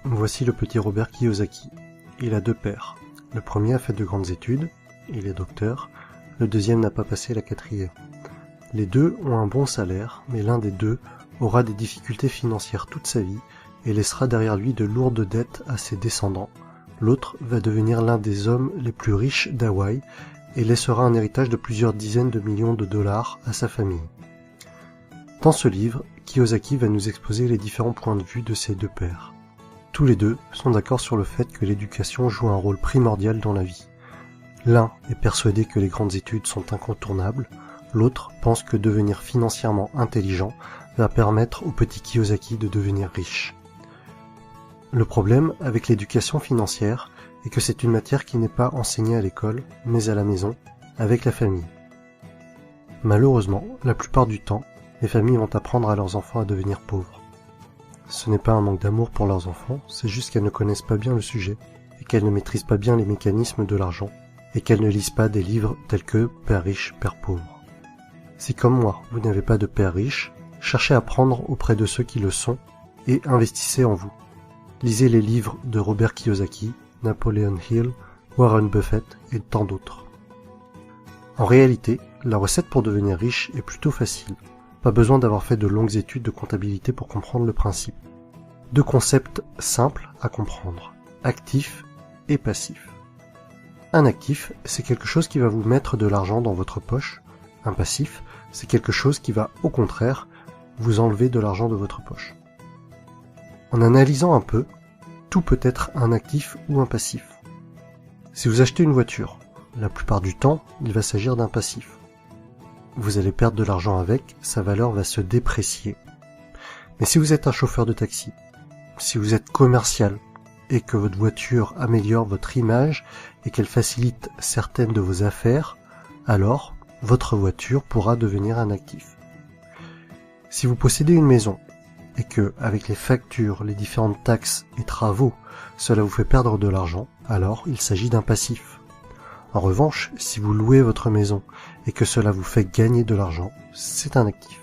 Voici le petit Robert Kiyosaki. Il a deux pères. Le premier a fait de grandes études, il est docteur, le deuxième n'a pas passé la quatrième. Les deux ont un bon salaire, mais l'un des deux aura des difficultés financières toute sa vie et laissera derrière lui de lourdes dettes à ses descendants. L'autre va devenir l'un des hommes les plus riches d'Hawaï et laissera un héritage de plusieurs dizaines de millions de dollars à sa famille. Dans ce livre, Kiyosaki va nous exposer les différents points de vue de ces deux pères. Tous les deux sont d'accord sur le fait que l'éducation joue un rôle primordial dans la vie. L'un est persuadé que les grandes études sont incontournables, l'autre pense que devenir financièrement intelligent va permettre au petit Kiyosaki de devenir riche. Le problème avec l'éducation financière est que c'est une matière qui n'est pas enseignée à l'école, mais à la maison, avec la famille. Malheureusement, la plupart du temps, les familles vont apprendre à leurs enfants à devenir pauvres. Ce n'est pas un manque d'amour pour leurs enfants, c'est juste qu'elles ne connaissent pas bien le sujet, et qu'elles ne maîtrisent pas bien les mécanismes de l'argent, et qu'elles ne lisent pas des livres tels que « Père riche, Père pauvre ». Si comme moi, vous n'avez pas de père riche, cherchez à apprendre auprès de ceux qui le sont, et investissez en vous. Lisez les livres de Robert Kiyosaki, Napoleon Hill, Warren Buffett et tant d'autres. En réalité, la recette pour devenir riche est plutôt facile. Pas besoin d'avoir fait de longues études de comptabilité pour comprendre le principe. Deux concepts simples à comprendre, actif et passif. Un actif, c'est quelque chose qui va vous mettre de l'argent dans votre poche. Un passif, c'est quelque chose qui va, au contraire, vous enlever de l'argent de votre poche. En analysant un peu, tout peut être un actif ou un passif. Si vous achetez une voiture, la plupart du temps, il va s'agir d'un passif. Vous allez perdre de l'argent avec, sa valeur va se déprécier. Mais si vous êtes un chauffeur de taxi, si vous êtes commercial, et que votre voiture améliore votre image et qu'elle facilite certaines de vos affaires, alors votre voiture pourra devenir un actif. Si vous possédez une maison, et que, avec les factures, les différentes taxes et travaux, cela vous fait perdre de l'argent, alors il s'agit d'un passif. En revanche, si vous louez votre maison et que cela vous fait gagner de l'argent, c'est un actif.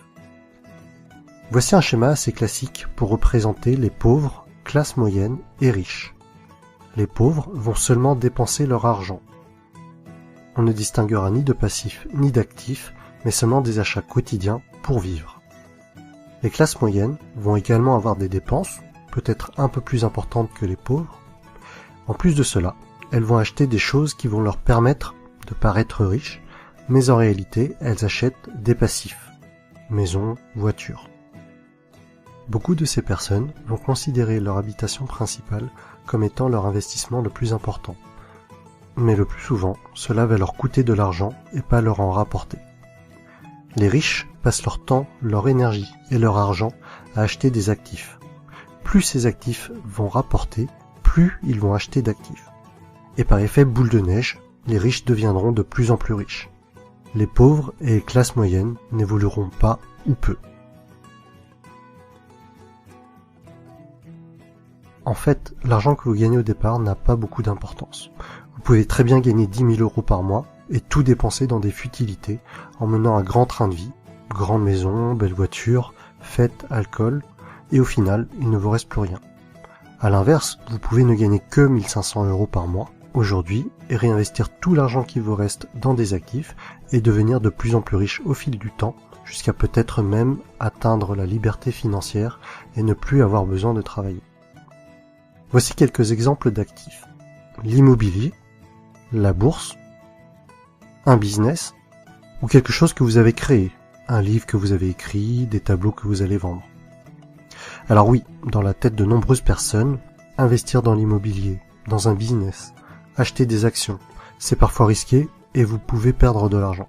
Voici un schéma assez classique pour représenter les pauvres, classe moyenne et riches. Les pauvres vont seulement dépenser leur argent. On ne distinguera ni de passif ni d'actif, mais seulement des achats quotidiens pour vivre. Les classes moyennes vont également avoir des dépenses, peut-être un peu plus importantes que les pauvres. En plus de cela, elles vont acheter des choses qui vont leur permettre de paraître riches, mais en réalité, elles achètent des passifs, maison, voiture. Beaucoup de ces personnes vont considérer leur habitation principale comme étant leur investissement le plus important. Mais le plus souvent, cela va leur coûter de l'argent et pas leur en rapporter. Les riches passent leur temps, leur énergie et leur argent à acheter des actifs. Plus ces actifs vont rapporter, plus ils vont acheter d'actifs. Et par effet boule de neige, les riches deviendront de plus en plus riches. Les pauvres et les classes moyennes n'évolueront pas ou peu. En fait, l'argent que vous gagnez au départ n'a pas beaucoup d'importance. Vous pouvez très bien gagner 10 000 € par mois et tout dépenser dans des futilités en menant un grand train de vie, grande maison, belle voiture, fêtes, alcool, et au final, il ne vous reste plus rien. À l'inverse, vous pouvez ne gagner que 1 500 € par mois aujourd'hui et réinvestir tout l'argent qui vous reste dans des actifs et devenir de plus en plus riche au fil du temps, jusqu'à peut-être même atteindre la liberté financière et ne plus avoir besoin de travailler. Voici quelques exemples d'actifs. L'immobilier, la bourse, un business, ou quelque chose que vous avez créé, un livre que vous avez écrit, des tableaux que vous allez vendre. Alors oui, dans la tête de nombreuses personnes, investir dans l'immobilier, dans un business, acheter des actions, c'est parfois risqué et vous pouvez perdre de l'argent.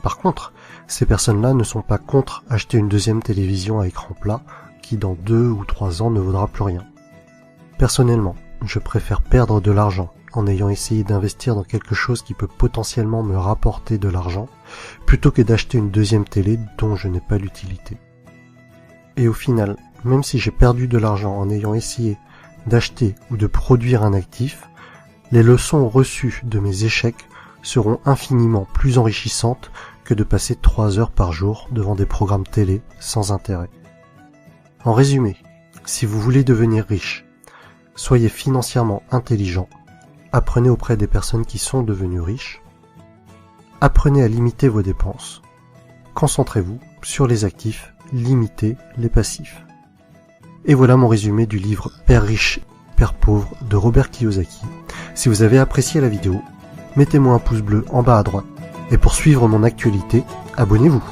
Par contre, ces personnes-là ne sont pas contre acheter une deuxième télévision à écran plat qui dans 2 ou 3 ans ne vaudra plus rien. Personnellement, je préfère perdre de l'argent en ayant essayé d'investir dans quelque chose qui peut potentiellement me rapporter de l'argent, plutôt que d'acheter une deuxième télé dont je n'ai pas l'utilité. Et au final, même si j'ai perdu de l'argent en ayant essayé d'acheter ou de produire un actif, les leçons reçues de mes échecs seront infiniment plus enrichissantes que de passer 3 heures par jour devant des programmes télé sans intérêt. En résumé, si vous voulez devenir riche, Soyez financièrement intelligent. Apprenez auprès des personnes qui sont devenues riches. Apprenez à limiter vos dépenses. Concentrez-vous sur les actifs, limitez les passifs. Et voilà mon résumé du livre Père riche, Père pauvre de Robert Kiyosaki. Si vous avez apprécié la vidéo, mettez-moi un pouce bleu en bas à droite. Et pour suivre mon actualité, abonnez-vous.